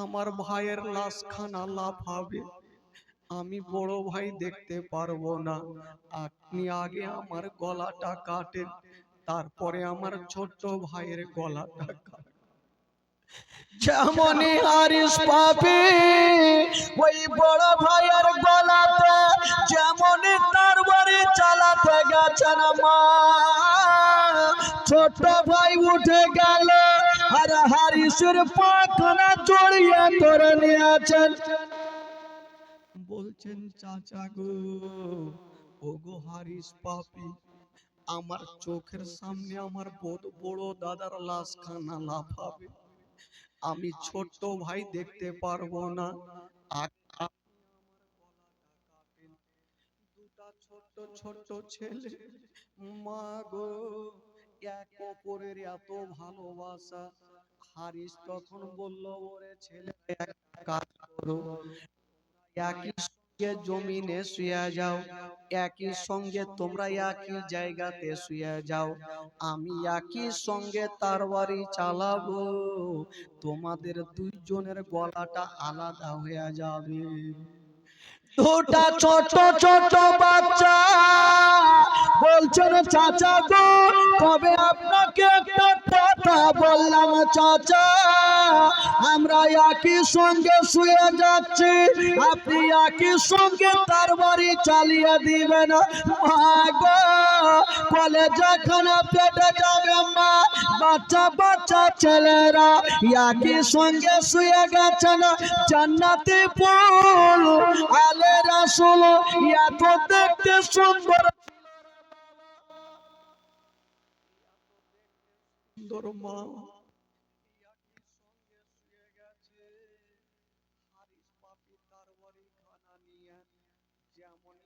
আমার ভাইয়ের লাশখানা লাফাবে, আমি বড় ভাই দেখতে পারবো না। আপনি আগে আমার গলাটা কাটেন, তারপরে আমার ছোট্ট ভাইয়ের গলাটা কাটেন। যেমনই হারিস পাপি ওই বড় ভাইয়ের গলাতে যেমনই তার বাড়ি চালাতে গেছেন মা, ছোট ভাই উঠে গেল আর হারিসের পাখানা জড়িয়ে ধরে নিয়েছেন। বলছেন চাচা গো, ও গো হারিস পাপি, আমার চোখের সামনে আমার বড় দাদার লাশখানা লাফাবে, আমি ছোট্ট ভাই দেখতে পারবো না। দুটা ছোট্ট ছোট্ট ছেলে, মা গো, এক অপরের এত ভালোবাসা। হারিস তখন বলল, ওরে ছেলে এক কাজ করো, একই সঙ্গে জমিনে শুয়ে যাও, একই সঙ্গে তোমরা একই জায়গাতে শুয়ে যাও, আমি একই সঙ্গে তার বাড়ি চালাবো, তোমাদের দুইজনের গলাটা আলাদা হয়ে যাবে। দুটা ছোট ছোট বাচ্চা বলছেন চাচা গো, তবে আপনাকে একটা কথা বললাম চাচা, আমরা একই সঙ্গে শুয়ে যাচ্ছি, আপনি একই সঙ্গে তার বাড়ি চালিয়ে দিবেন। মা গো, কলেজা খানা পেটে যাবে মা, বাচ্চা বাচ্চা ছেলেরা একই সঙ্গে শুয়ে গেছেন, জান্নাতি ফুল আলে রাসূল এত দেখতে সুন্দর সুন্দর মা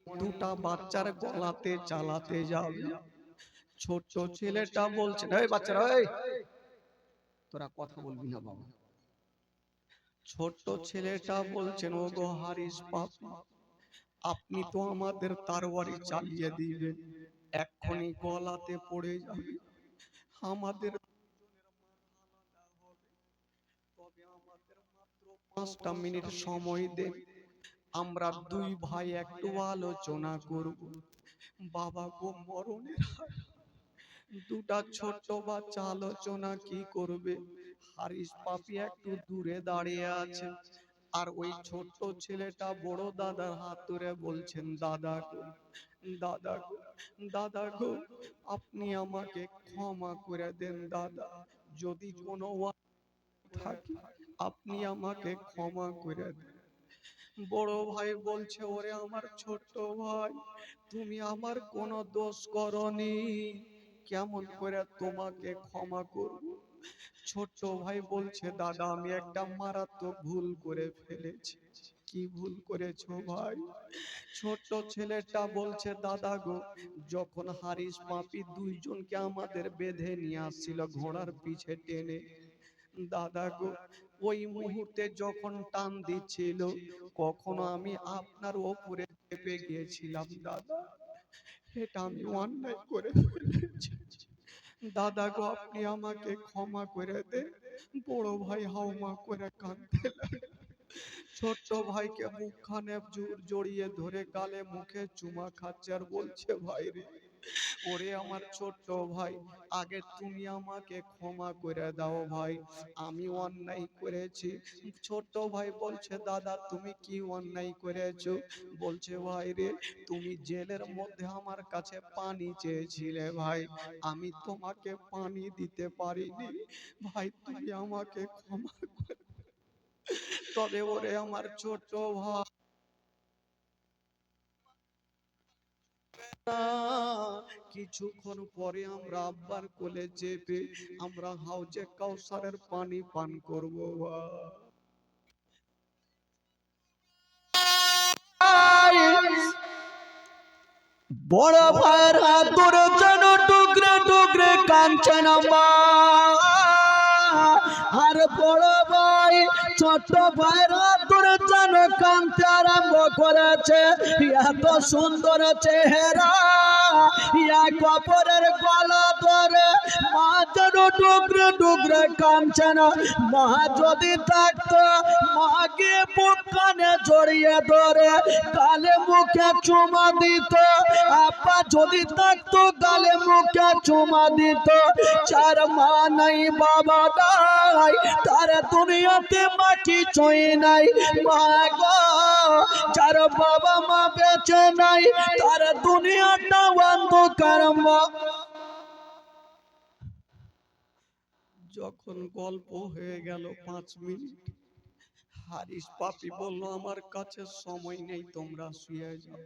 দুটা বাচ্চার গলাতে চালাতে যাবে। ছোট ছেলেটা বলছে, এই বাচ্চারা, এই তোরা কথা বলবি না বাবা। ছোট ছেলেটা বলছেন, ও গো হারিস পাপি, আপনি তো আমাদের তরবারি চালিয়ে দিবেন, এক্ষুনি গলাতে পড়ে যাবে, আমাদের তবে আমাদের মাত্র 5টা মিনিট সময় দেন, আমরা দুই ভাই একটু আলোচনা করব। বাবা গো, মরণের দুটা ছোট বাচ্চা আলোচনা কি করবে? হারিস পাপি একটু দূরে দাঁড়িয়ে আছে, আর ওই ছোট্ট ছেলেটা বড় দাদার হাত ধরে বলছেন, দাদা গো, দাদা গো, দাদা গো, আপনি আমাকে ক্ষমা করে দেন দাদা, যদি কোনো থাকে আপনি আমাকে ক্ষমা করে দেন। বড় ভাই বলছে, ওরে আমার ছোট্ট ভাই, তুমি আমার কোনো দোষ করনি, কেমন করে তোমাকে ক্ষমা করব? ছোট্ট ভাই বলছে, দাদা আমি একটা মারাত্মক ভুল করে ফেলেছি। কি ভুল করেছো ভাই? ছোট্ট ছেলেটা বলছে, দাদা গো, যখন হারিস পাপি দুইজনকে আমাদের বেঁধে নিয়ে আসছিল ঘোড়ার পিছে টেনে, দাদা গো, ওই মুহূর্তে যখন টান দিচ্ছিল, কখনো আমি আপনার ওপরে চেপে গিয়েছিলাম দাদা, এটা আমি অন্যায় করে ফেলেছি, দাদা গো আপনি আমাকে ক্ষমা করে দেন। বড় ভাই হাউমা করে কাঁদতে লাগলো। ছোট্ট ভাইকে মুখখানে জড়িয়ে ধরে গালে মুখে চুমা খাচ্ছে আর বলছে, ভাই রে, ওরে আমার ছোট্ট ভাই, আগে তুমি আমাকে ক্ষমা করে দাও ভাই, আমি অন্যায় করেছি। ছোট্ট ভাই বলছে, দাদা তুমি কি অন্যায় করেছো? বলছে, ভাই রে, তুমি জেলের মধ্যে আমার কাছে পানি চেয়েছিলে ভাই, আমি তোমাকে পানি দিতে পারিনি ভাই, তুমি আমাকে ক্ষমা করে। তবে ওরে আমার ছোট্ট ভাই, কিছুক্ষণ পরে আমরা আব্বার কোলে চেপে আমরা হাউজে কাউসারের পানি পান করব। বড় ভাইয়ের হাত ধরে যেন টুকরে টুকরে কাঁদছেন মা, আর বড় ভাই ছোট ভাইয়ের হাত ধরে যেন কাঁদতে আরম্ভ করেছে। এত সুন্দর চেহারা, এক অপরের গলা ধরে মা যেন ডুগরে ডুগরে কাঁদছে না। মা যদি থাকতো মাকে বুক কানে জড়িয়ে ধরে গালে মুখে চুমা দিত। আপা যদি থাকতো গালে মুখে চুমা দিত। যার মা নাই বাবা নাই তার দুনিয়াতে মাটি চই নাই। মা গো যার বাবা মা বেঁচে নাই তার দুনিয়াটা অন্ধকার। মা যখন গল্প হয়ে গেল 5 মিনিট, হারিস পাপি বলল আমার কাছে সময় নেই, তোমরা শুয়ে যাও।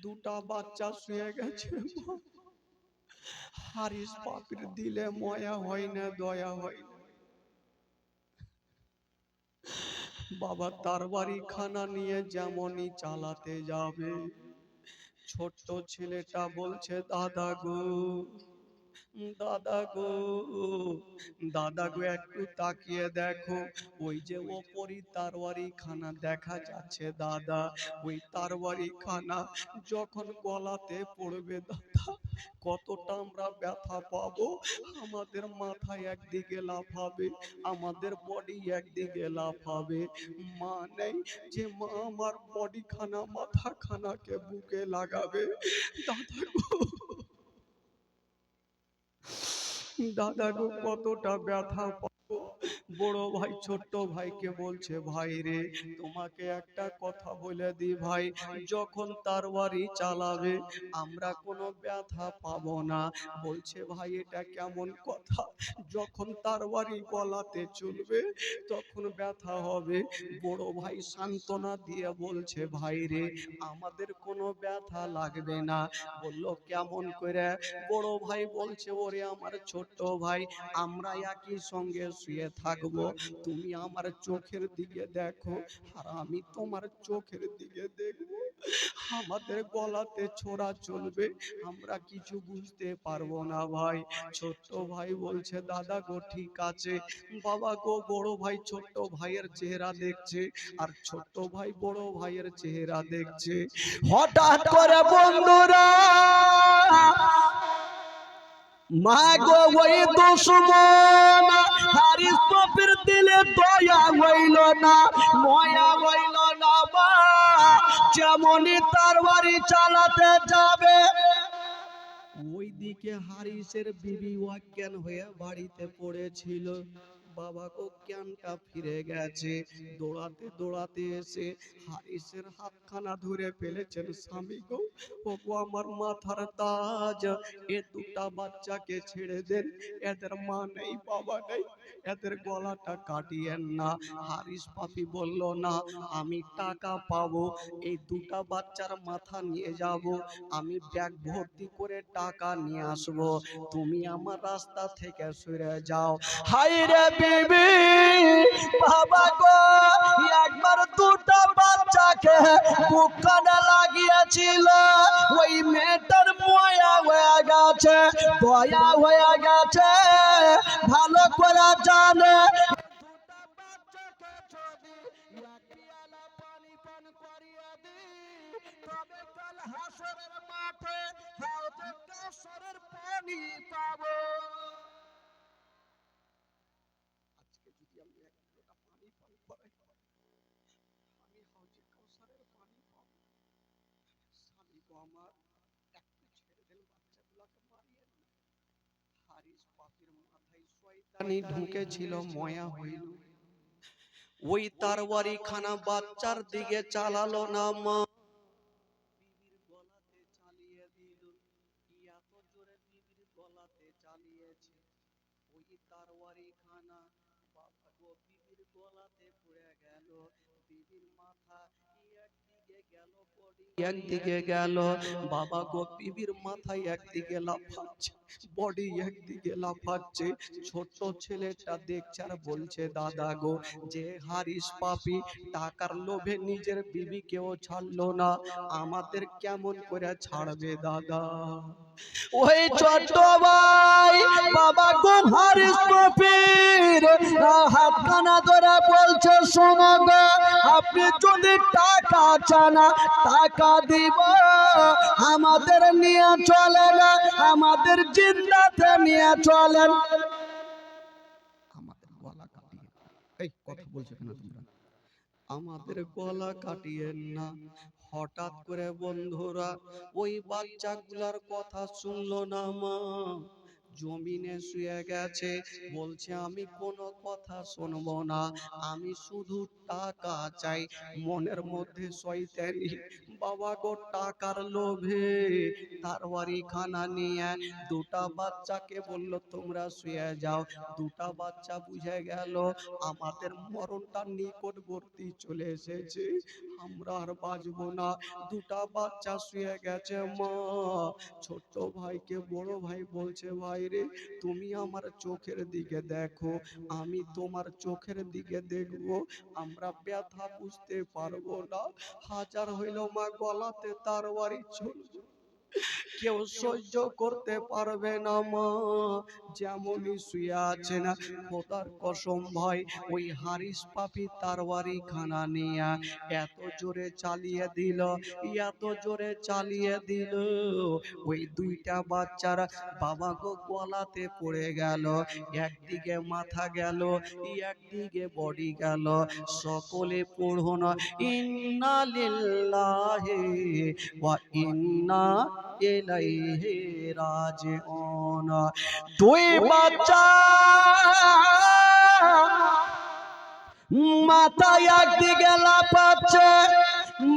দুটা বাচ্চা শুয়ে গেছে। হারিস পাপির দিলে ময়া হয় না, দয়া হয় না। বাবা তার বাড়ি খানা নিয়ে যেমনই চালাতে যাবে, ছোট্ট ছেলেটা বলছে দাদা গো, দাদা গো, দাদা গো একটু তাকিয়ে দেখো, ওই যে ওপরই তারওয়ারি খানা দেখা যাচ্ছে দাদা। ওই তারওয়ারি খানা যখন গলাতে পড়বে দাদা, কতটা আমরা ব্যথা পাবো। আমাদের মাথায় একদিকে লাফাবে, আমাদের বডি একদিকে লাফাবে। মা নেই যে মা আমার বডি খানা মাথা খানাকে বুকে লাগাবে। দাদা গো, দাদা গো কতটা ব্যথা পাবো। বড় ভাই ছোট্ট ভাইকে বলছে ভাই রে তোমাকে একটা কথা বলে দি ভাই, যখন তারওয়ারি চালাবে আমরা কোনো ব্যথা পাবো না। বলছে ভাই এটা কেমন কথা, যখন তারওয়ারি গলাতে চলবে তখন ব্যথা হবে। বড় ভাই সান্ত্বনা দিয়ে বলছে ভাই রে আমাদের কোনো ব্যথা লাগবে না। বলল কেমন করে? বড় ভাই বলছে ওরে আমার ছোট্ট ভাই, আমরা একই সঙ্গে শুয়ে থাকবো, তুমি আমার চোখের দিকে দেখো আর আমি তোমার চোখের দিকে দেখবো। আমাদের গলাতে ছোড়া চলবে, আমরা কিছু বুঝতে পারবো না ভাই। ছোট্ট ভাই বলছে দাদা গো ঠিক আছে। বাবা গো বড় ভাই ছোট্ট ভাইয়ের চেহারা দেখছে আর ছোট্ট ভাই বড় ভাইয়ের চেহারা দেখছে। হঠাৎ করে বন্ধুরা মা গো ওই দুশমন হারিস পাপির দিলে দয়া হইল না, ময়া হইল না। মা যেমনই তারওয়ারি চালাতে যাবে, ওইদিকে হারিসের বিবি অজ্ঞান হয়ে বাড়িতে পড়েছিল। বাবা গো জ্ঞানটা ফিরে গেছে। দৌড়াতে দৌড়াতে এসে হারিসের হাতখানা ধরে ফেলেছেন। স্বামী গো, ও গো আমার মাথার তাজ, এ দুটা বাচ্চাকে ছেড়ে দেন, এদের মা নেই বাবা নেই, এদের গলাটা কাটিয়েন না। হারিস পাপি বলল না, আমি টাকা পাবো, এই দুটা বাচ্চার মাথা নিয়ে যাব, আমি ব্যাগ ভর্তি করে টাকা নিয়ে আসবো, তুমি আমার রাস্তা থেকে সরে যাও। হাই রে বিবি বাবা গো একবার দুটা বাচ্চাকে বুক কানে লাগিয়েছিল, ওই মেয়েটার ময়া হয়ে গেছে, দয়া হয়ে গেছে, ভালো করে জানে। দুটা বাচ্চাকে যদি এক পিয়ালা পানি পান করিয়ে দিই, তবে কাল হাসরের মাঠে হাউজে কাউসারের পানি পাবো। আজকে যদি আমি এক লোটা পানি পান করাই, আমি হাউজে কাউসারের পানি পাবো। স্বামী গো আমার, একটু ছেড়ে দেন, বাচ্চাগুলোকে মারিয়েন না। হারিস পাপির মাথায় শয়তানি ঢুকেছিল, ময়া হইল। ওই তারওয়ারি খানা বাচ্চার দিকে চালালো না মা, বিবির গলাতে চালিয়ে দিল। কি এত জোরে বিবির গলাতে চালিয়েছে, ওই তারওয়ারি খানা বাবা গো বিবির গলাতে পড়ে গেল। বিবির মাথা একদিকে গেল, বডি একদিকে গেল। বাবা গো বিবির মাথায় একদিকে লাফাচ্ছে, বডি একদিকে লাফাচ্ছে। ছোট্ট ছেলেটা দেখছে আর বলছে দাদা গো, যে হারিস পাপি টাকার লোভে নিজের বিবিকেও ছাড়লো না, আমাদের কেমন করে ছাড়বে দাদা? ওই ছোট ভাই বাবা গো হারিস পাপির হাতখানা ধরে বলছে শোনো গো, আপনি যদি টাকা চান টাকা দিব, আমাদের নিয়ে চলেন, আমাদের জিন্দাতে নিয়ে চলেন। আমাদের গলা কাটিয়ে, এই কথা বলছো কেন তোমরা? আমাদের গলা কাটিয়েন না। হঠাৎ করে বন্ধুরা ওই বাচ্চাগুলার কথা শুনলো না মা, জমিনে শুয়ে গেছে, বলছে আমি কোনো কথা শুনবো না, আমি শুধু টাকা চাই। মনের মধ্যে শয়তানি, বাবা গো টাকার লোভে তারওয়ারি খানা নিয়ে দুটা বাচ্চাকে বলল তোমরা শুয়ে যাও। দুটা বাচ্চা বুঝে গেল আমাদের মরণটা নিকটবর্তী চলে এসেছে, আমরা আর বাঁচবো না। দুটা বাচ্চা শুয়ে গেছে মা। ছোট্ট ভাইকে বড় ভাই বলছে ভাই রে তুমি আমার চোখের দিকে দেখো, আমি তোমার চোখের দিকে দেখব, আমরা ব্যথা বুঝতে পারবো না। হাজার হইল মা গলাতে তারওয়ারি চলবে, কেউ সহ্য করতে পারবে না মা। যেমনই শুয়ে আছে না, খোদার কসম ভাই ওই হারিস পাপি তারওয়ারি খানা নিয়ে এত জোরে চালিয়ে দিল, এত জোরে চালিয়ে দিল, ওই দুইটা বাচ্চার বাবা গো গলাতে পড়ে গেল, একদিকে মাথা গেল, একদিকে বডি গেল। সকলে পড়ুন ইন্না লিল্লাহি ওয়া ইন্না ইলাইহি রাজিউন। দুই বাচ্চা মাথা একদিকে লাফাচ্ছে,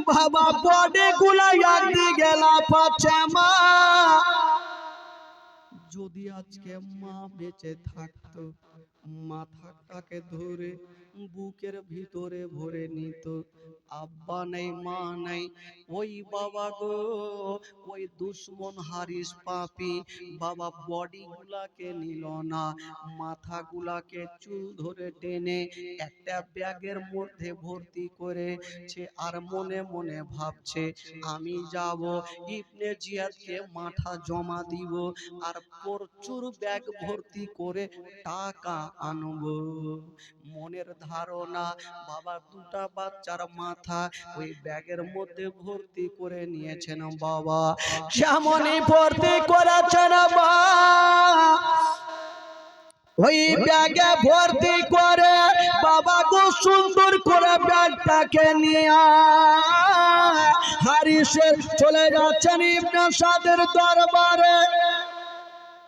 বাবা বডি গুলা একদিকে লাফাচ্ছে। মা যদি আজকে মা বেঁচে থাকতো, মাথাটাকে ধরে বুকের ভিতরে ভরে নিত। আব্বা নেই মা নেই, ওই বাবা গো ওই দুশ্মন হারিস পাপি বাবা বডি গুলাকে নিল না, মাথা গুলাকে চুল ধরে টেনে একটা ব্যাগের মধ্যে ভর্তি করেছে, আর মনে মনে ভাবছে আমি যাব ইবনে জিয়াদকে মাথা জমা দিব, আর প্রচুর ব্যাগ ভর্তি করে টাকা আনবো। মনের ধারণা বাবা দুটা বাচ্চার মাথা ওই ব্যাগের মধ্যে ভর্তি করে নিয়েছেন বাবা। যেমনই ভর্তি করেছেন মা, ওই ব্যাগে ভর্তি করে বাবা গো সুন্দর করে ব্যাগটাকে নিয়ে হারিসের চলে যাচ্ছেন ইবনে সাদের দরবারে।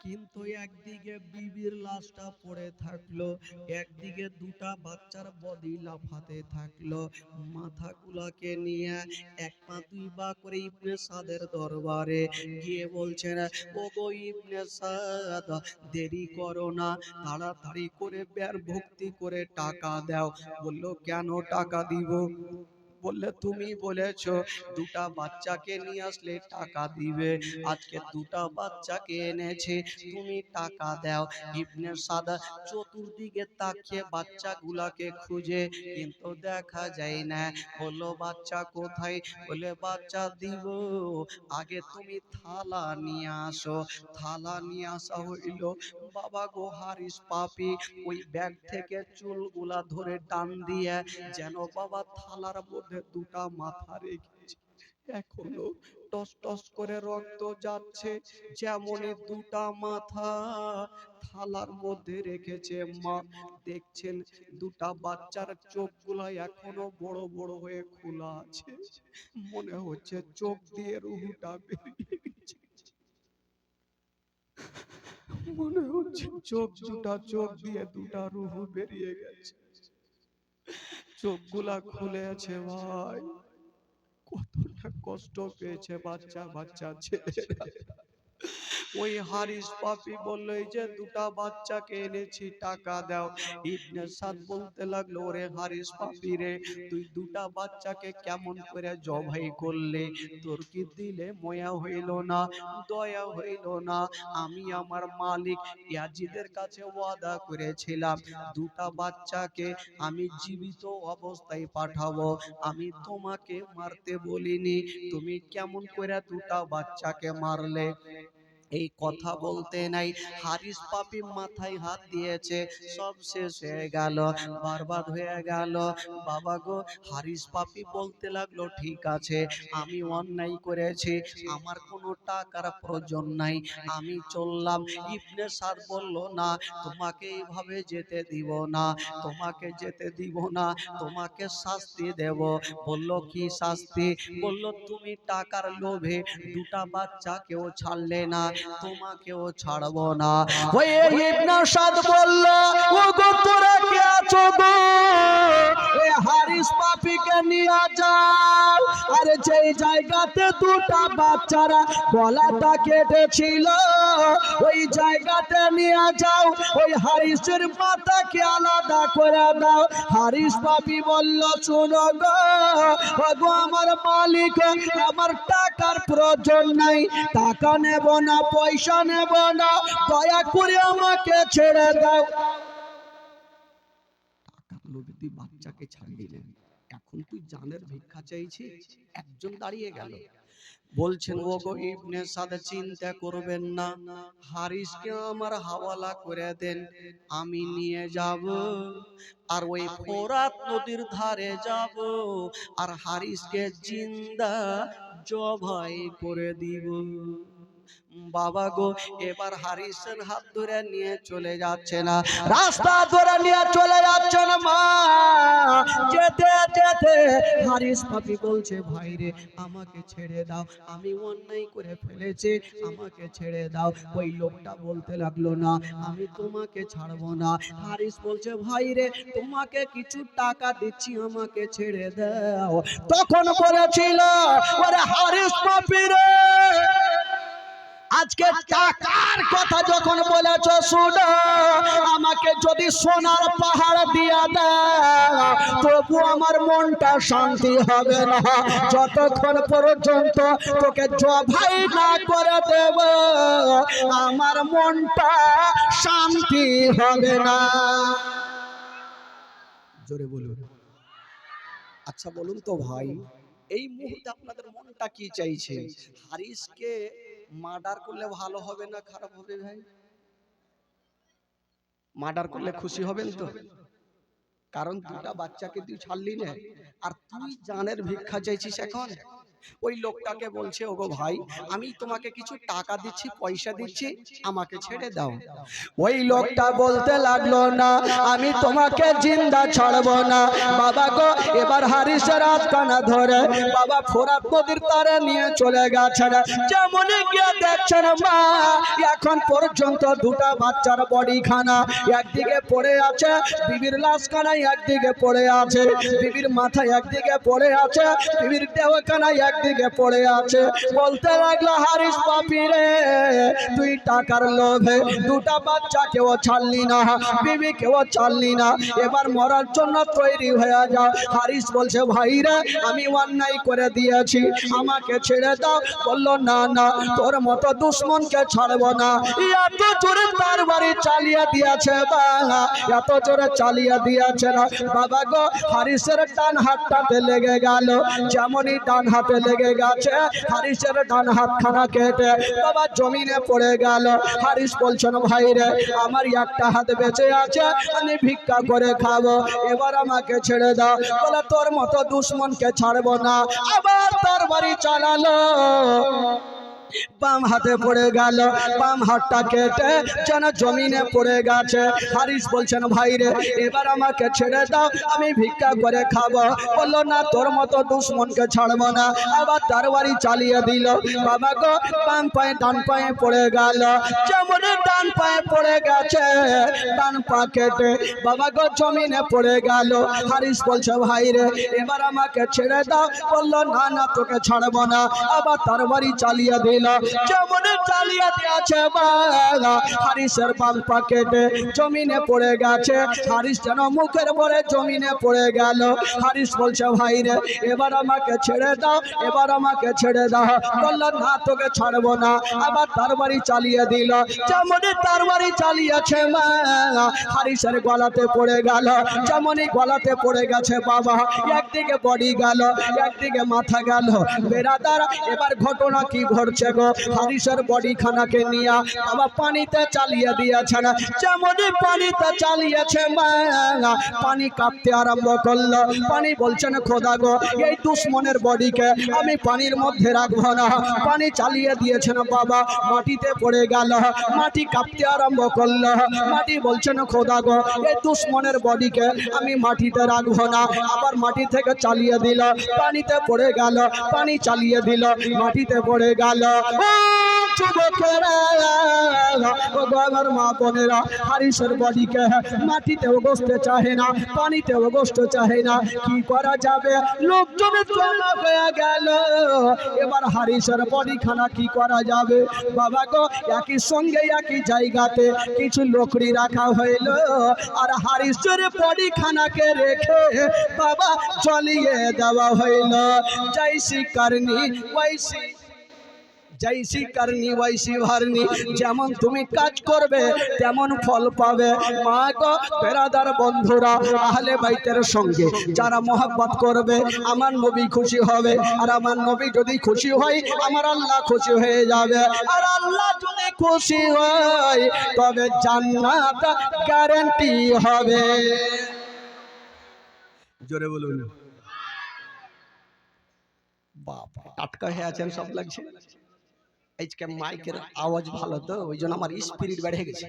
কিন্তু একদিকে বিবির লাশটা পড়ে থাকলো, একদিকে দুটা বাচ্চার বডি লাফাতে থাকলো। মাথাগুলাকে নিয়ে এক পা দুই পা করে ইবনে সাদের দরবারে গিয়ে বলছেন ও গো ইবনে সাদ, দেরি করো না, তাড়াতাড়ি করে ব্যার ভক্তি করে টাকা দাও। বলল কেন টাকা দিব? বললে তুমি বলেছো দুটা বাচ্চাকে নিয়ে আসলে টাকা দিবে, আজকে দুটা বাচ্চাকে এনেছে, তুমি টাকা দাও। ইবনে সাদা চতুর্দিকে তাকিয়ে বাচ্চাগুলাকে খুঁজে, কিন্তু দেখা যায় না। বললো বাচ্চা কোথায়? বলে বাচ্চা দিব, আগে তুমি থালা নিয়ে আসো। থালা নিয়ে আসা হইল। বাবা গো হারিস পাপি ওই ব্যাগ থেকে চুলগুলা ধরে টান দিয়ে যেন বাবা থালার মধ্যে দুটা মাথা রেখেছে, এখনো টস টস করে রক্ত যাচ্ছে। যেমনই দুটা মাথা থালার মধ্যে রেখেছে মা, দেখছেন দুটা বাচ্চার চোখগুলা এখনো বড় বড় হয়ে খোলা আছে, মনে হচ্ছে চোখ দিয়ে রুহুটা বেরিয়ে গেছে। মনে হচ্ছে চোখ দিয়ে দুটা রুহু বেরিয়ে গেছে। চোখগুলা খুলে আছে ভাই, কতটা কষ্ট পেয়েছে বাচ্চা বাচ্চা ছেলেরা। ওই হারিস পাপি বললো এই যে দুটা বাচ্চাকে এনেছি টাকা দাও। ইবনে সাদ বলতে লাগলো ওরে হারিস পাপি রে, তুই দুটা বাচ্চাকে কেমন করে জবাই করলে? তোর কি দিলে ময়া হইল না, দয়া হইল না? আমি আমার মালিক ইয়াজিদের কাছে ওয়াদা করেছিলাম দুটা বাচ্চাকে আমি জীবিত অবস্থায় পাঠাবো, আমি তোমাকে মারতে বলিনি, তুমি কেমন করে দুটা বাচ্চাকে মারলে? এই কথা বলতে নাই হারিস পাপি মাথায় হাত দিয়েছে, সব শেষ হয়ে গেল, বরবাদ হয়ে গেল। বাবা গো, হারিস পাপি বলতে লাগলো, ঠিক আছে আমি অন্যায় করেছি, আমার কোনো টাকার প্রয়োজন নাই, আমি চললাম। ইবনে সাদ বলল, না তোমাকে এইভাবে যেতে দিব না, তোমাকে যেতে দিব না, তোমাকে শাস্তি দেব। বলল কি শাস্তি? বলল তুমি টাকার লোভে দুটা বাচ্চাকেও ছাড়লে না, তোমাকেও ছাড়বো না। ওই ইবনে সাদ বলল, ও গো তোরা কে আছো গো, এই হারিস পাপিকে নিয়ে যাও। আর যেই জায়গাতে দুটা বাচ্চারা গলাটা কেটেছিল, ওই জায়গাতে নিয়ে যাও, ওই হারিসের মাথাকে আলাদা করে দাও। হারিস পাপি বলল, শোনো গো, ও গো আমার মালিক, আমার টাকার প্রয়োজন নাই, টাকা নেব না, পয়সা নেব না, দয়া করে আমাকে ছেড়ে দাও। টাকার লোভে তুই বাচ্চাকে ছাড় দিলেন, এখন তুই জানের ভিক্ষা চাইছিস? একজন দাঁড়িয়ে গেল, বলছেন, ও গো ইবনে সাদ, চিন্তা করবেন না, হারিসকে আমার হাওয়ালা করে দেন, আমি নিয়ে যাব, আর ওই ফোরাত নদীর ধারে যাব, আর হারিসকে জিন্দা জবাই করে দিব। বাবা গো, এবার হারিসের হাত ধরে নিয়ে চলে যাচ্ছে না, রাস্তা ধরে নিয়ে চলে যাচ্ছেন মা। যেতে যেতে হারিস পাপি বলছে, ভাই রে আমাকে ছেড়ে দাও, আমি অন্যায় করে ফেলেছি, আমাকে ছেড়ে দাও। ওই লোকটা বলতে লাগলো, না আমি তোমাকে ছাড়বো না। হারিস বলছে, ভাই রে তোমাকে কিছু টাকা দিচ্ছি, আমাকে ছেড়ে দাও। তখন বলেছিল, ওরে হারিস পাপি রে, আজকে টাকার কথা যখন বলেছ, শুনো, আমাকে যদি সোনার পাহাড় দিয়া দাও, তবু আমার মনটা শান্তি হবে না, যতক্ষণ পর্যন্ত তোকে জবাই না করে দেব, আমার মনটা শান্তি হবে না। জোরে বলুন। আচ্ছা বলুন তো ভাই, এই মুহূর্তে আপনাদের মনটা কি চাইছে? হারিসকে মার্ডার করলে ভালো হবে না খারাপ হবে ভাই? মার্ডার করলে খুশি হবেন তো? কারণ দুটা বাচ্চাকে তুই ছাড়লি না, আর তুই জানের ভিক্ষা চাইছিস এখন। ওই লোকটাকে বলছে, ওগো ভাই আমি তোমাকে কিছু টাকা দিচ্ছি, পয়সা দিচ্ছি, আমাকে ছেড়ে দাও। ওই লোকটা বলতে লাগলো, না আমি তোমাকে জিন্দা ছাড়বো না। বাবা গো, এবার হারিসের হাত কানা ধরে বাবা ফোরাত নদীর তারে নিয়ে চলে গেছেন। যেমন গিয়ে দেখছেন মা, এখন পর্যন্ত দুটা বাচ্চার বডি খানা একদিকে পড়ে আছে, বিবির লাশ খানা একদিকে পড়ে আছে, বিবির মাথা একদিকে পড়ে আছে, বিবির দেহখানা একদিকে পড়ে আছে। বলতে লাগলো, হারিস পাপি রে, তুই টাকার লোভে দুটা বাচ্চাকেও ছাড়লি না, বিবিকেও ছাড়লি না, এবার মরার জন্য তৈরি হয়ে যাও। হারিস বলছে, ভাই রে আমি অন্যায় করে দিয়েছি, আমাকে ছেড়ে দাও। বললো, না না, তোর মতো দুশ্মনকে ছাড়বো না। এত জোরে তার বাড়ি চালিয়ে দিয়েছে বাবা, এত জোরে চালিয়ে দিয়েছে না বাবা গো, হারিসের ডান হাতটাতে লেগে গেল। যেমনই ডান হাতে লেগে গেছে, হারিসের ডান হাতখানা কেটে বাবা জমিনে পড়ে গেল। হারিস বলছেন, ভাই রে আমার একটা হাত বেঁচে আছে, আমি ভিক্ষা করে খাবো, এবার আমাকে ছেড়ে দাও। বলে, তোর মতো দুশ্মনকে ছাড়বো না। আবার তার বাড়ি চালালো, বাম হাতে পড়ে গেল, বাম হাতটা কেটে যেন জমিনে পড়ে গেছে। হারিস বলছেন, ভাই রে এবার আমাকে ছেড়ে দাও, আমি ভিক্ষা করে খাবো। বললো, না তোর মতো দুশ্মনকে ছাড়বো না। আবার তার বাড়ি চালিয়ে দিল। বাবা গো, বাম পায়ে ডান পায়ে পড়ে গেল, যেমন ডান পায়ে পড়ে গেছে, ডান পা কেটে বাবা গো জমিনে পড়ে গেল। হারিস বলছে, ভাই রে এবার আমাকে ছেড়ে দাও। বললো, না না তোকে ছাড়বো না। আবার তার বাড়ি চালিয়ে দিল। যেমন চালিয়ে দিয়েছে বাবা, হারিসের বাম পা কেটে জমিনে পড়ে গেছে। হারিস যেন মুখের পরে জমিনে পড়ে গেল। হারিস বলছে, ভাই রে এবার আমাকে ছেড়ে দাও, এবার আমাকে ছেড়ে দাও। বলল, না তোকে ছাড়বো না। আবার তার বাড়ি চালিয়ে দিল। যেমন তার বাড়ি চালিয়েছে মা, হারিসের গলাতে পড়ে গেল। যেমনই গলাতে পড়ে গেছে বাবা, একদিকে বডি গেল, একদিকে মাথা গেল। বেরাদার এবার ঘটনা কি ঘটছে গো হারিসের বডি খানাকে নিয়ে বাবা পানিতে চালিয়ে দিয়েছেন। যেমনই পানিতে চালিয়েছে মা পানি কাঁপতে আরম্ভ করলো। পানি বলছেন খোদা গো এই দুশ্মনের বডিকে আমি পানির মধ্যে রাখবো না। পানি চালিয়ে দিয়েছেন বাবা, মাটিতে পড়ে গেল, মাটি কাঁপতে আরম্ভ করলো। মাটি বলছেন খোদা গো এই দুশ্মনের বডিকে আমি মাটিতে রাখবো না। আবার মাটি থেকে চালিয়ে দিল, পানিতে পড়ে গেল, পানি চালিয়ে দিল, মাটিতে পড়ে গেল। যুবকেরা ও আমার মা বোনেরা হারিসের বডিকে মাটিতেও বসতে চাহে না, পানিতেও বসতে চাহে না। কি করা যাবে? লোকজন জমা হয়ে গেল। এবার হারিসের বডি খানা কি করা যাবে? বাবা গো একই সঙ্গে একই জায়গাতে কিছু লোকড়ি রাখা হইল, আর হারিসের বডি খানাকে রেখে বাবা জ্বলিয়ে দেওয়া হইল। জৈসি করনি ওইসি, জৈসি করনি ওইসি ভরনি, যেমন তুমি কাজ করবে তেমন ফল পাবে। মা গো বেরাদার বন্ধুরা, আহলে বাইতের সঙ্গে যারা মহব্বত করবে আমার নবী খুশি হবে, আর আমার নবী যদি খুশি হয় আমার আল্লাহ খুশি হয়ে যাবে। আর আল্লাহ যদি খুশি হয় তবে জান্নাত গ্যারান্টি হবে। জোরে বলুন বাবা, টাটকা হয়ে আছেন সব লাগছে। আজকে মাইকের আওয়াজ ভালো তো ওই জন্য আমার স্পিরিট বেড়ে গেছে।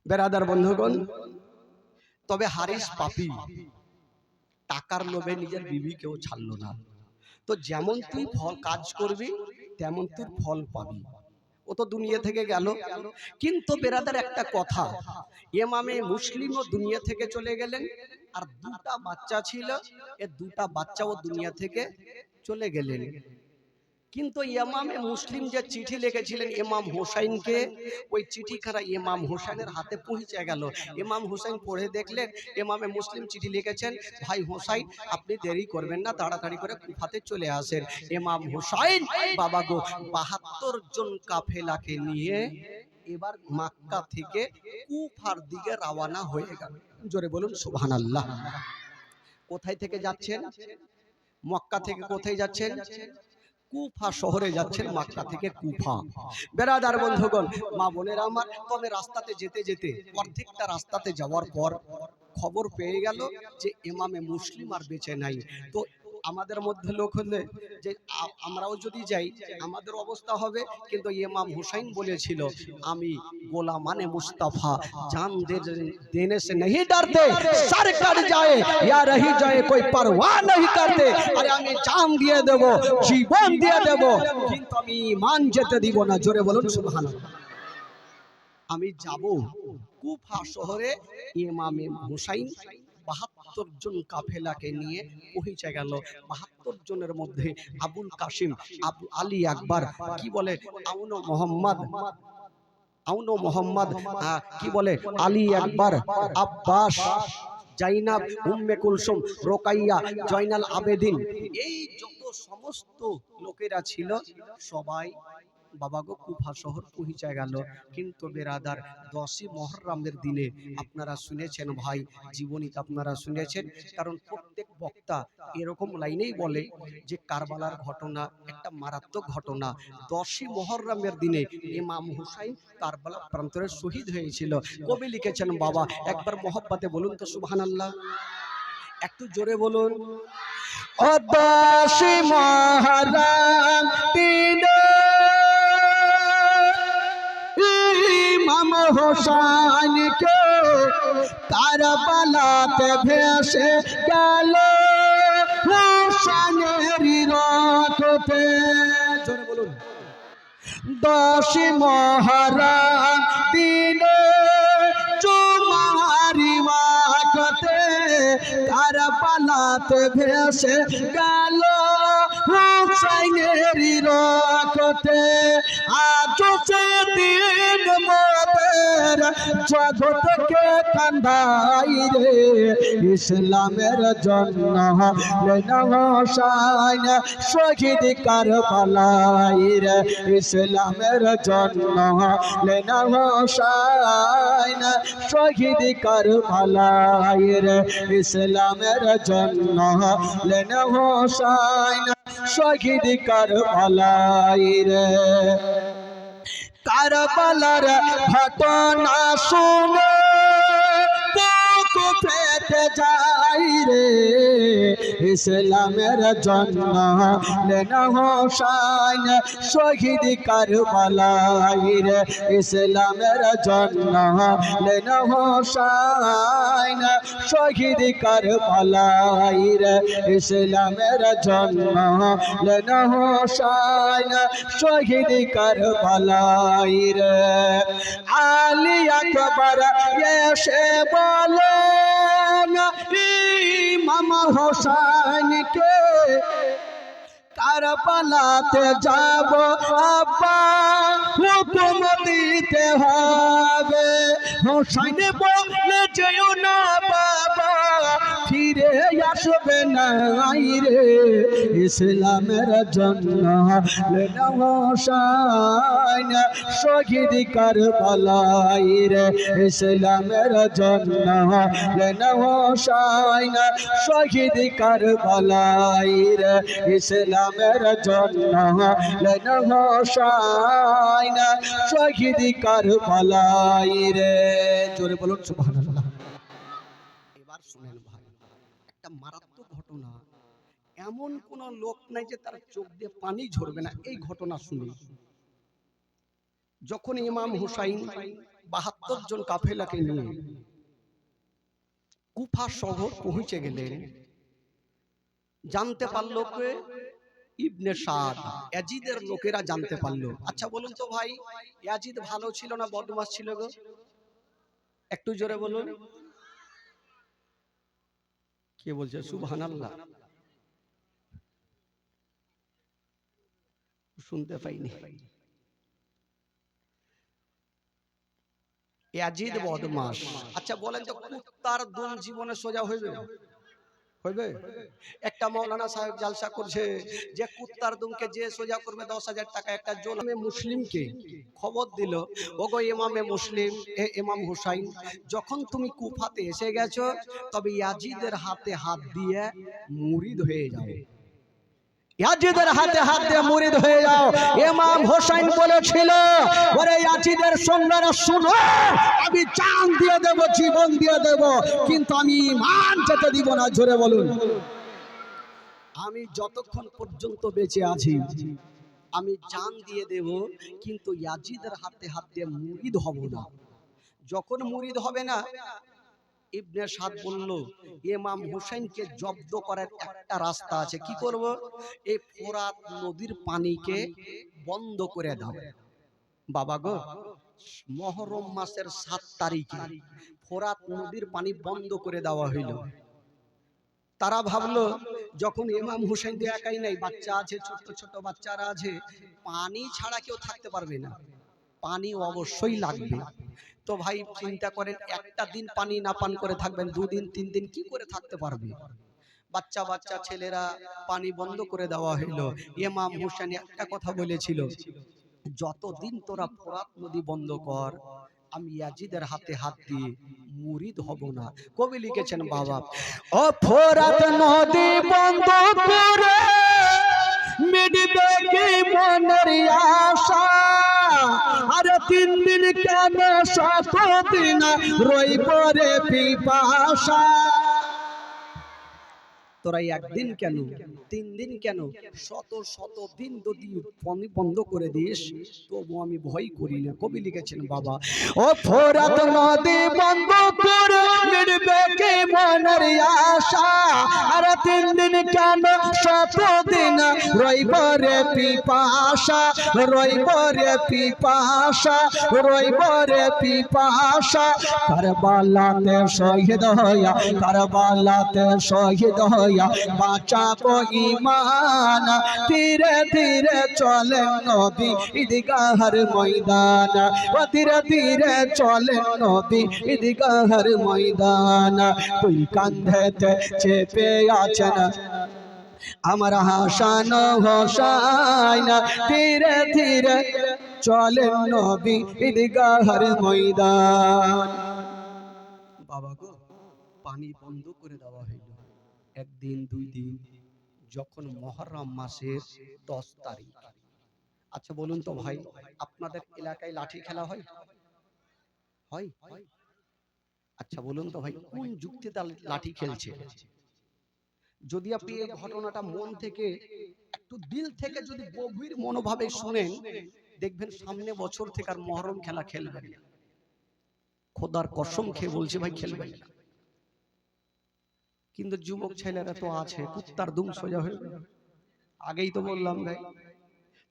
বেরাদার বন্ধুগণ, তবে হারিস পাপী, টাকার লোভে নিজের বিবিকেও ছাড়লো না। তো যেমন তুই ফল কাজ করবি তেমন তুই ফল পাবি। ও তো দুনিয়া থেকে গেল, কিন্তু বেরাদার একটা কথা, ইমামে মুসলিমও দুনিয়া থেকে চলে গেলেন, আর দুটা বাচ্চা ছিল, এ দুটা বাচ্চাও দুনিয়া থেকে চলে গেলেন। কিন্তু ইমামে মুসলিম যে চিঠি লিখেছিলেন ইমাম হোসাইনকে, ওই চিঠিখানা ইমাম হোসেনের হাতে পৌঁছে গেল। ইমাম হোসেন পড়ে দেখলেন ইমামে মুসলিম চিঠি লিখেছেন, ভাই হোসাইন আপনি দেরি করবেন না, তাড়াতাড়ি করে কুফাতে চলে আসেন। ইমাম হোসাইন বাবা গো ৭২ জন কাফেলাকে নিয়ে এবার মক্কা থেকে কুফার দিকে রওনা হয়ে গেল। জোরে বলুন সুবহানাল্লাহ। কোথায় থেকে যাচ্ছেন? মক্কা থেকে কোথায় যাচ্ছেন? কুফা শহরে যাচ্ছেন, মক্কা থেকে কুফা। বেরাদার বন্ধুগণ, মা বোনেরা আমার, তবে রাস্তাতে যেতে যেতে অর্ধেকটা রাস্তাতে যাওয়ার পর খবর পেয়ে গেল যে ইমামে মুসলিম আর বেঁচে নাই। তো আমাদের মধ্যে লোক হলে যে আমরাও যদি যাই আমাদের অবস্থা হবে, কিন্তু ইমাম হুসাইন বলেছিল আমি গোলামানে মুস্তাফা জান দেনে সে नहीं डरते, सर कट जाए या रही जाए कोई परवाह नहीं करते। আরে আমি জান দিয়ে দেব, জীবন দিয়ে দেব, কিন্তু আমি ঈমান যেতে দিব না। জোরে বলুন সুবহানাল্লাহ। আমি যাব কুফা শহরে। ইমামে হুসাইন ৭২ জন কাফেলাকে নিয়ে পৌঁছে গেল। ৭২ জনের মধ্যে আবুল কাসিম, আবু আলী আকবর, কি বলে আউনো মোহাম্মদ, কি বলে আলী আকবর, আব্বাস, জাইনাব, উম্মে কুলসুম, রোকাইয়া, জয়নাল আবেদিন, এই যত সমস্ত লোকেরা ছিল সবাই বাবা গো কুফা শহর পৌঁছে গেল। কিন্তু বেরাদার 10ই মুহররমের দিনে আপনারা শুনেছেন ভাই, জীবনীতে আপনারা শুনেছেন, কারণ প্রত্যেক বক্তা এরকম লাইনেই বলে যে কারবালার ঘটনা একটা মারাত্মক ঘটনা। 10ই মুহররমের দিনে ইমাম হুসাইন কারবালা প্রান্তরে শহীদ হয়েছিল। কবি লিখেছেন বাবা, একবার মহব্বতে বলুন তো সুবহানাল্লাহ, একটু জোরে বলুন। ও 10ই মুহররম দিনে ইমাম হোসেনকে কারবালাতে ভেসে গেল হোসেনেরই রক্তে। জোরে বলুন। 10ই মুহররম দিনে জুমারি ওয়াক্তে কারবালাতে ভেসে গেল হোসেনেরই রক্তে। আজ সে দিন মোদের জগৎকে কান্দাই রে, ইসলামের জন্য হলেন হোসেন শহীদ কারবালাই রে, ইসলামের জন্য হলেন হোসেন শহীদ কারবালাই রে, ইসলামের জন্য হলেন হোসেন শহীদ কারবালাই রে কারবালার ঘটনা শুনে বুক ফেটে যায় রে ইসলামের জন্য লেনা হোসাইন শহীদ কারবালাই রে ইসলামের জন্য লেনা হোসাইন শহীদ কারবালাই রে ইসলামের জন্য লেনা হোসাইন শহীদ কারবালাই রে আলী আকবর এসে বলেন ইমাম হোসেনকে কারবালাতে যাব আব্বা হুকুম দিতে হবে হোসেন বলে যেও না বাবা ফিরে আসবে না রে ইসলামের জন্য লেনা হোসেন শহীদ কারবালাই রে ইসলামের জন্য লেনা হোসেন শহীদ কারবালাই রে ইসলামের জন্য লেনা হোসেন শহীদ কারবালাই রে জোরে বলুন সুবহানাল্লাহ। এবার শুনেন ভাই, একটা মারাত্মক ঘটনা, এমন কোন লোক নাই যে তার চোখ দিয়ে পানি ঝরবে না এই ঘটনা শুনে। যখন ইমাম হুসাইন ৭২ জন কাফেলাকে নিয়ে কুফা শহর পৌঁছে গেলেন, জানতে পারলো কে ইবনে সাদ, ইয়াজিদের লোকেরা জানতে পারলো। আচ্ছা বলুন তো ভাই, ইয়াজিদ ভালো ছিল না বদমাশ ছিল গো? একটু জোরে বলুন। কে বলছে সুবহানাল্লাহ? শুনতে পাইনি। ইয়াজিদ বদমাশ। আচ্ছা বলেন তো কুত্তার দুম জীবনে সোজা হইবে? হইবে? একটা মাওলানা সাহেব জালসা করছে যে কুত্তার দুমকে যে সোজা করবে ১০,০০০ টাকা। একটা জোলামে মুসলিমকে খবর দিল, ওগো ইমামে মুসলিম এ ইমাম হুসাইন, যখন তুমি কুফাতে এসে গেছো তবে ইয়াজিদের হাতে হাত দিয়ে মুরিদ হয়ে যাও। ইয়াজিদের হাতে হাত দিয়ে মুরিদ হয়ে যাও। ইমাম হোসেন বলেছিল, ওরে ইয়াজিদের সঙ্গেরা শুনো, আমি জান দিয়ে দেব, জীবন দিয়ে দেব, কিন্তু আমি ঈমান যেতে দিব না। জোরে বলুন। আমি যতক্ষণ পর্যন্ত বেঁচে আছি আমি জান দিয়ে দেব, কিন্তু ইয়াজিদের হাতে হাত দিয়ে মুরিদ হব না। যখন মুরিদ হবে না, ইবনে সাদ বলল, ইমাম হোসেনকে জব্দ করার একটা রাস্তা আছে। কি করব? এই ফোরাত নদীর পানিকে বন্ধ করে দাও। বাবা গো, মুহররম মাসের ৭ তারিখে ফোরাত নদীর পানি বন্ধ করে দেওয়া হইল। তারা ভাবলো যখন ইমাম হোসেন তো একাই নাই, বাচ্চা আছে, ছোট ছোট বাচ্চারা আছে, পানি ছাড়া কেউ থাকতে পারবে না, পানি অবশ্যই লাগবে। তো ভাই চিন্তা করেন, একটা দিন পানি না পান করে থাকবেন, 2 দিন 3 দিন কি করে থাকতে পারবে? বাচ্চা বাচ্চা ছেলেরা, পানি বন্ধ করে দেওয়া হইলো। ইমাম হোসেন একটা কথা বলেছিল, যতদিন তোরা ফোরাত নদী বন্ধ কর, আমি ইয়াজিদের হাতে হাত দিয়ে মুরিদ হব না। কবি লিখেছেন, বাবা ও ফোরাত নদী বন্ধ করে মিটবে কি মনের আশা, আরে 3 দিন কেন 7 দিন রইব রে পিপাসা। তোরা একদিন কেন, 3 দিন কেন, শত শত দিন যদি পানি বন্ধ করে দিস তবু আমি ভয় করি না। কবি লিখেছেন, বাবা ও ফোরাত নদী বন্ধ করে মিটবে কি মনের আশা, আর 3 দিন কেন 7 দিন রইব রে পিপাসা, রইব রে পিপাসা, রইব রে পিপাসা। কারবালাতে শহীদ হইয়া, কারবালাতে শহীদ হইয়া বাঁচাবো ঈমান, ধীরে ধীরে চলে নবী ঈদগাহের ময়দান, ও ধীরে ধীরে চলে নবী ঈদগাহের ময়দান। তুই কাঁধেতে চেপে আছেন আমার হাসান হোসাইন, ধীরে ধীরে চলে নবী ঈদগাহের ময়দান। বাবা গো, পানি বন্ধ করে দেওয়া হইল। 1 দিন 2 দিন যখন মুহররম মাসের 10 তারিখ। আচ্ছা বলুন তো ভাই, আপনাদের এলাকায় লাঠি খেলা হয়? হয়? আচ্ছা বলুন তো ভাই, কোন যুক্তিতে লাঠি খেলছে? যদি আপনি এই ঘটনাটা মন থেকে, একটু দিল থেকে যদি গভীর মনোভাবে শুনেন, দেখবেন সামনে বছর থেকে আর মুহররম খেলা খেলবেন না। খোদার কসম খেয়ে বলছি ভাই, খেলবেন না। কিন্তু যুবক ছেলেরা তো আছে, কুত্তার দুম সোজা হয়ে গেল। আগেই তো বললাম ভাই।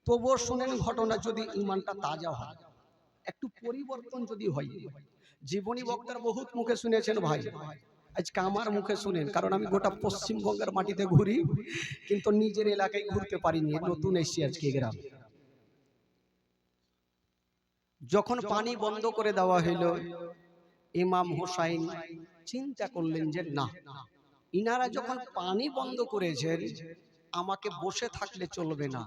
তবুও শুনেন ঘটনা, যদি ইমানটা তাজা হয়, একটু পরিবর্তন যদি হয়। জীবনী বক্তার বহুত মুখে শুনেছেন ভাই, আজকে আমার মুখে শুনেন। কারণ আমি গোটা পশ্চিমবঙ্গের মাটিতে ঘুরি, কিন্তু নিজের এলাকায় ঘুরতে পারিনি, নতুন এসেছি আজকে গ্রামে। যখন পানি বন্ধ করে দেওয়া হইল, ইমাম হোসাইন চিন্তা করলেন যে না, ইনারা যখন পানি বন্ধ করেছেন, আমাকে বসে থাকলে চলবে না,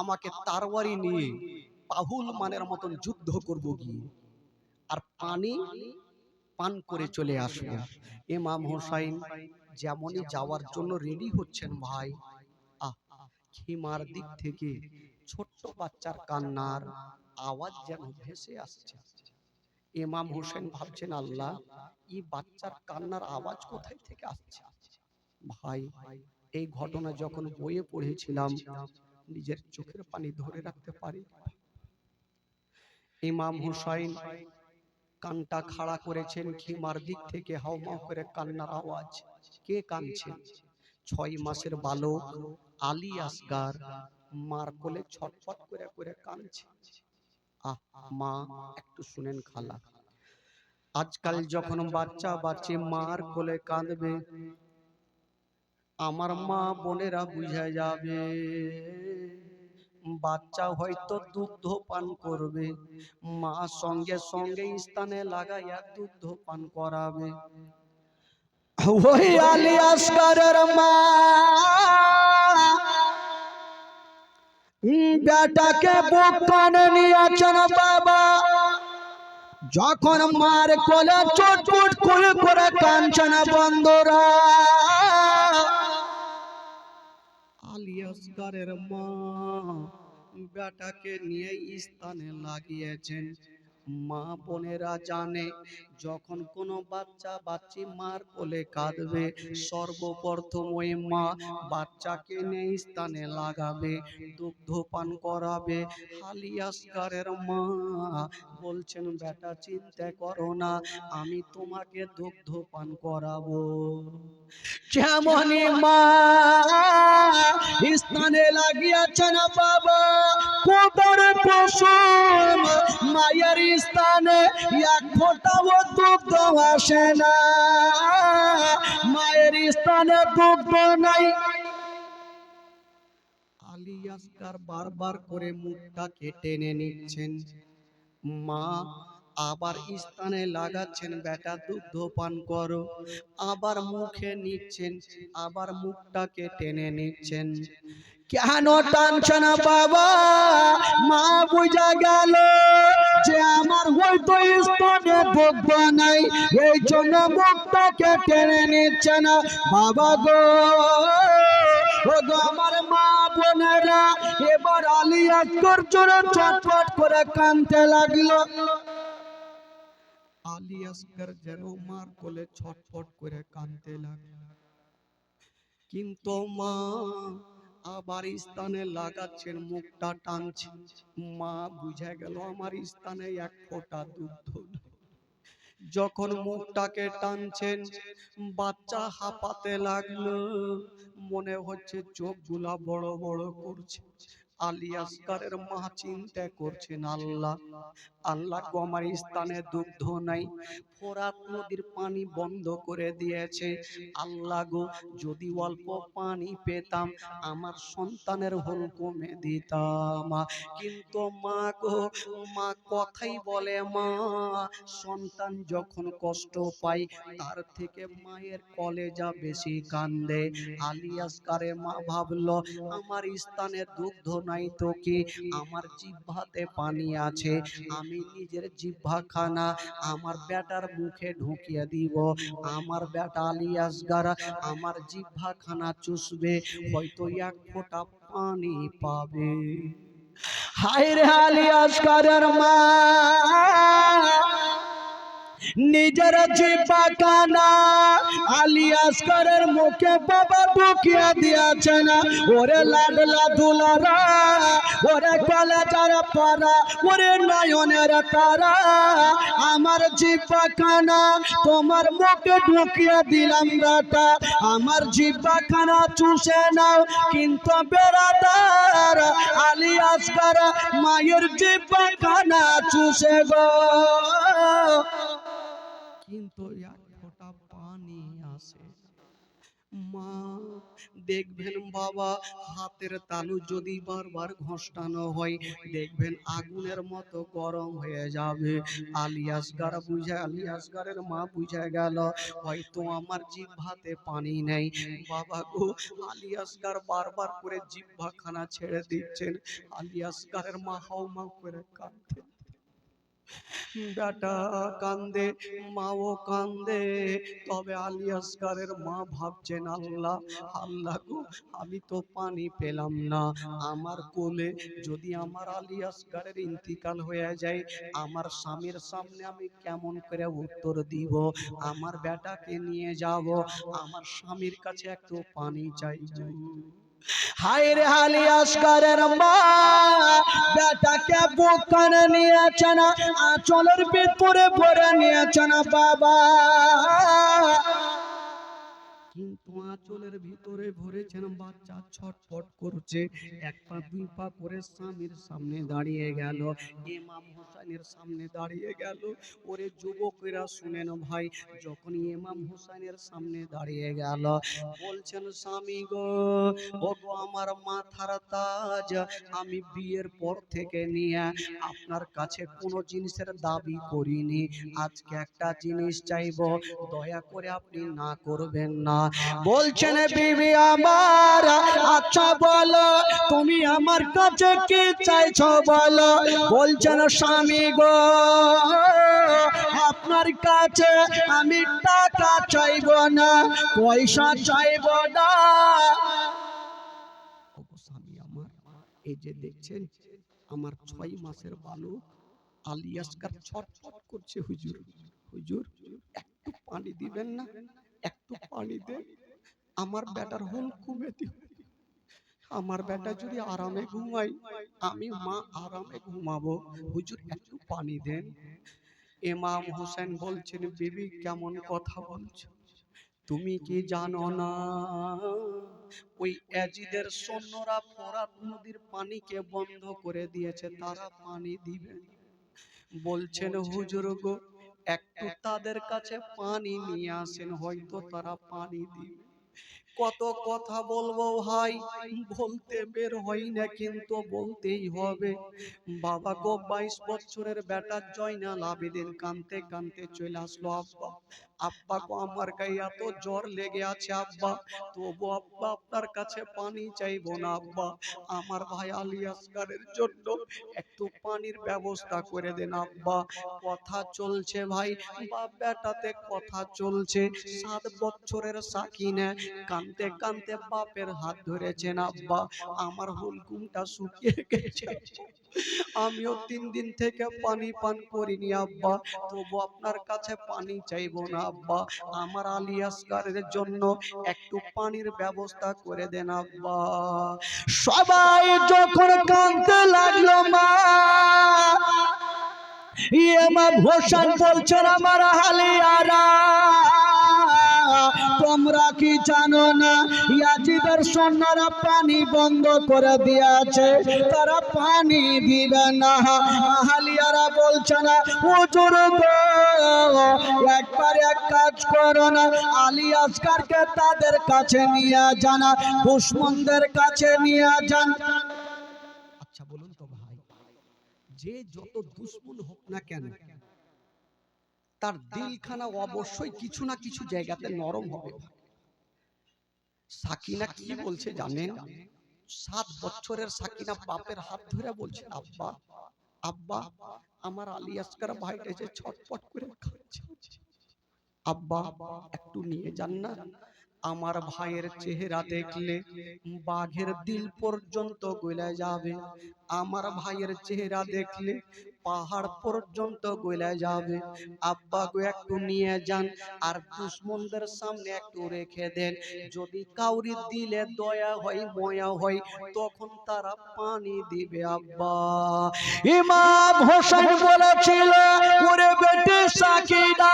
আমাকে তারওয়ারি নিয়ে পাহুল মানের মতন যুদ্ধ করব গিয়ে, আর পানি পান করে চলে আসবো। ইমাম হোসাইন যেমনই যাওয়ার জন্য রেডি হচ্ছেন ভাই, আহ, খিমার দিক থেকে ছোট্ট বাচ্চার কান্নার আওয়াজ যেন ভেসে আসছে। ইমাম হোসেন ভাবছেন, আল্লাহ, এই বাচ্চার কান্নার আওয়াজ কোথায় থেকে আসছে? ভাই, এই ঘটনা যখন বইয়ে পড়েছিলাম, নিজের চোখের পানি ধরে রাখতে পারি। ইমাম হুসাইন কানটা খাড়া করেছেন, খিমার দিক থেকে হাউমাউ করে কান্নার আওয়াজ। কে কাঁদছেন? 6 মাসের বালক আলী আসগার মার কোলে ছটফট করে করে কাঁদছে। আহ মা, একটু শুনেন খালা, আজকাল যখন বাচ্চা বাচ্চি মার কোলে কাঁদবে, আমার মা বোনেরা বুঝে যাবে বাচ্চা হয়তো দুগ্ধ পান করবে, মা সঙ্গে সঙ্গে স্থানে লাগাইয়া দুগ্ধ পান করাবে। ওই আলী আসগরের মা বেটাকে বুক কানে নিয়েছেন বাবা, যখন মার কোলে চুটপুট করে কাঁদছেন বন্ধুরা। আলী আসগরের মা বেটাকে নিয়ে স্থানে লাগিয়েছেন। মা বোনেরা জানে, যখন কোনো বাচ্চা বাচ্চি মার কোলে কাঁদবে, সর্বপ্রথম ওই মা বাচ্চাকে নিয়ে স্থানে লাগাবে, দুগ্ধ পান করাবে। আলী আসগরের মা বলছেন, বেটা চিন্তা করো না, আমি তোমাকে দুগ্ধ পান করাবো। যেমনই মা স্থানে লাগিয়েছেন বাবা, কোদর কুসুম মায়ের স্থানে এক ফোঁটাও দুগ্ধ আসে না, মায়ের স্থানে দুগ্ধ নাই। আলী আসগার বারবার করে মুখটাকে টেনে নিচ্ছেন, মা আবার স্থানে লাগাচ্ছেন, বেটা দুগ্ধ পান করো, আবার মুখে নিচ্ছেন, আবার মুখটাকে টেনে নিচ্ছেন। কেন টানছে না বাবা? মা বুঝা গেল যে আমার হয়তো স্তনে দুগ্ধ নাই, এই জন্য মুখটাকে টেনে নিচ্ছে না। বাবা গো, ও গো আমার মা বোনেরা, এবার আলী আসগর জোরে চটপট করে কাঁদতে লাগলো। আলী আসগর যেন মার কোলে ছটফট করে কাঁদতে লাগলো, কিন্তু মা আবার স্থানে লাগাচ্ছেন, মুখটা টানছেন। মা বুঝে গেল আমার স্থানে এক ফোঁটা দুধ নেই। যখন মুখটাকে টানছেন, বাচ্চা হাঁপাতে লাগলো, মনে হচ্ছে চোখগুলা বড় বড় করছে। আলী আসগরের মা চিন্তা করছেন, আল্লাহ, আল্লাহ গো, আমার স্থানে দুগ্ধ নাই, ফোরাত নদীর পানি বন্ধ করে দিয়েছে। আল্লাহ গো, যদি অল্প পানি পেতাম আমার সন্তানের হুল কমে দিতাম। কিন্তু মা গো, মা কথাই বলে, মা সন্তান যখন কষ্ট পায় তার থেকে মায়ের কলেজা বেশি কান্দে। আলী আসগরের মা ভাবলো, আমার স্থানে দুগ্ধ নাই, নাই তো কি, আমার জিহ্বাতে পানি আছে, আমি নিজের জিহ্বাখানা আমার বেটার মুখে ঢুকিয়ে দিব। আমার বেটা আলী আসগার আমার জিহ্বাখানা চুষবে, হয়তো এক ফোঁটা পানি পাবে। হায় রে আলী আসগারের মা, নিজের জিহ্বাখানা আলী আসগারের মুখে বাবা ঢুকিয়ে দিয়েছে না। ওরে লাডলা দুলারা, ওরে কলেজার পারা, ওরে নয়নের তারা, আমার জিহ্বাখানা তোমার মুখে ঢুকিয়ে দিলাম বেটা, আমার জিহ্বাখানা চুষে নাও। কিন্তু বেড়াদার আলী আসগার মায়ের জিহ্বাখানা চুষে গো, কিন্তু এক ফোঁটা পানি আসে। মা দেখবেন বাবা, হাতের তালু যদি বারবার ঘষটানো হয়, দেখবেন আগুনের মতো গরম হয়ে যাবে। আলী আসগার বুঝে, আলী আসগারের মা বুঝে গেল হয়তো আমার জিহ্বাতে পানি নেই। বাবা গো, আলী আসগার বারবার করে জিহ্বাখানা ছেড়ে দিচ্ছেন। আলী আসগারের মা হাউমাউ করে কাঁদছে, বেটা কান্দে, মাও কান্দে। তবে আলী আসগারের মা ভাবছেন, আল্লাহ আল্লাহ গো, আমি তো পানি পেলাম না। আমার কোলে যদি আমার আলী আসগারের ইন্তিকাল হয়ে যায়, আমার স্বামীর সামনে আমি কেমন করে উত্তর দিব? আমার বেটাকে নিয়ে যাব, আমার স্বামীর কাছে একটু পানি চাইব। হায় রে আলী আসগারের মা, বেটাকে বুক করে নিয়েছে না, আঁচলের ভিতরে ভরে নিয়েছে না বাবা, কিন্তু আঁচলের ভিতরে ভরেছেন বাচ্চা ছটফট করছে। এক পা দুই পা করে স্বামীর সামনে দাঁড়িয়ে গেল, ইমাম হোসেনের সামনে দাঁড়িয়ে গেল। ওরে যুবকেরা শুনেন ভাই, যখন ইমাম হোসেনের সামনে দাঁড়িয়ে গেল, বলছেন স্বামী গো, ও গো আমার মাথার তাজ, আমি বিয়ের পর থেকে নিয়ে আপনার কাছে কোনো জিনিসের দাবি করিনি, আজকে একটা জিনিস চাইবো, দয়া করে আপনি না করবেন না। বলছেন বিবি আমার, আচ্ছা বলো তুমি আমার কাছে কি চাইছো বলো। বলছেন স্বামী গো, আপনার কাছে আমি টাকা চাইবো না, পয়সা চাইবো না। স্বামী আমার, এই যে দেখছেন আমার 6 মাসের বালক আলী আসগার ছটফট করছে, হুজুর হুজুর একটু পানি দিবেন না, একটু পানি দেন, আমার বেটার হুল কমে দিন, আমার বেটা যদি আরামে ঘুমাই, আমি মা আরামে ঘুমাবো, হুজুর একটু পানি দেন। ইমাম হোসেন বলছেন, বিবি কেমন কথা বলছো, তুমি কি জানো না ওই ইয়াজিদের সৈন্যরা ফোরাত নদীর পানিকে বন্ধ করে দিয়েছে, তারা পানি দিবে। বলছেন হুজুর গো, একটু তাদের কাছে পানি নিয়ে আসেন, হয়তো তারা পানি দিবে। কত কথা বলবো ভাই, বলতে বের হই না, কিন্তু বলতেই হবে। বাবা গো, 22 বছরের বেটা জয়নাল আবেদিন কানতে কানতে চলে আসলো, আব্বা আব্বা গো, আমার গায়ে এত জ্বর লেগে আছে আব্বা, তবু আব্বা আপনার কাছে পানি চাইবো না আব্বা, আমার ভাই আলী আসগারের জন্য একটু পানির ব্যবস্থা করে দেন আব্বা। কথা চলছে ভাই, বাপ বেটাতে কথা চলছে। 7 বছরের সাকিনা কানতে কানতে বাপের হাত ধরেছেন, আব্বা আমার হুলকুমটা শুকিয়ে গেছে, আমিও 3 দিন থেকে পানি পান করিনি আব্বা, তবু আপনার কাছে পানি চাইবো না আব্বা, আমার আলী আসগারের জন্য একটু পানির ব্যবস্থা করে দেন আব্বা। সবাই যখন কাঁদতে লাগলো, মা ইমাম হোসেন বলছেন, আমার হালিয়ারা তোমরা কি জানো না ইয়াজিদের সৈন্যরা পানি বন্ধ করে দিয়েছে, তারা পানি দিবে না। আহলিয়ারা বলছে না, হুজুর গো একবার এক কাজ করো না, আলী আসগারকে তাদের কাছে নিয়ে যান, দুশমনদের কাছে নিয়ে যান। আচ্ছা বলুন তো ভাই, যে যত দুশমন হোক না কেন, তার দিলখানা অবশ্যই কিছু না কিছু জায়গাতে নরম হবে। সাকিনা কি বলছে জানেন? 7 বছরের সাকিনা বাপের হাত ধরে বলছে, আব্বা আব্বা আমার আলী আসকার ভাইটা যে ছটপট করে খাচ্ছে, আব্বা একটু নিয়ে যান না। আমার ভাইয়ের চেহারা দেখলে বাঘের দিল পর্যন্ত গলে যাবে, আমার ভাইয়ের চেহারা দেখলে পাহাড় পর্যন্ত গলে যাবে। আব্বা গো একটু নিয়ে যান, আর দুশমনদের সামনে একটু রেখে দেন, যদি কাউরি দিলে দয়া হয় ময়া হয় তখন তারা পানি দিবে। আব্বা ইমাম হোসেন বলেছিল, ওরে বেটি সাকিনা,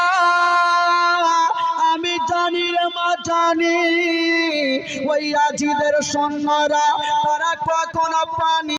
আমি জানি রে মা জানি, ওই আজিদের সৈন্যরা তারা কখনো পানি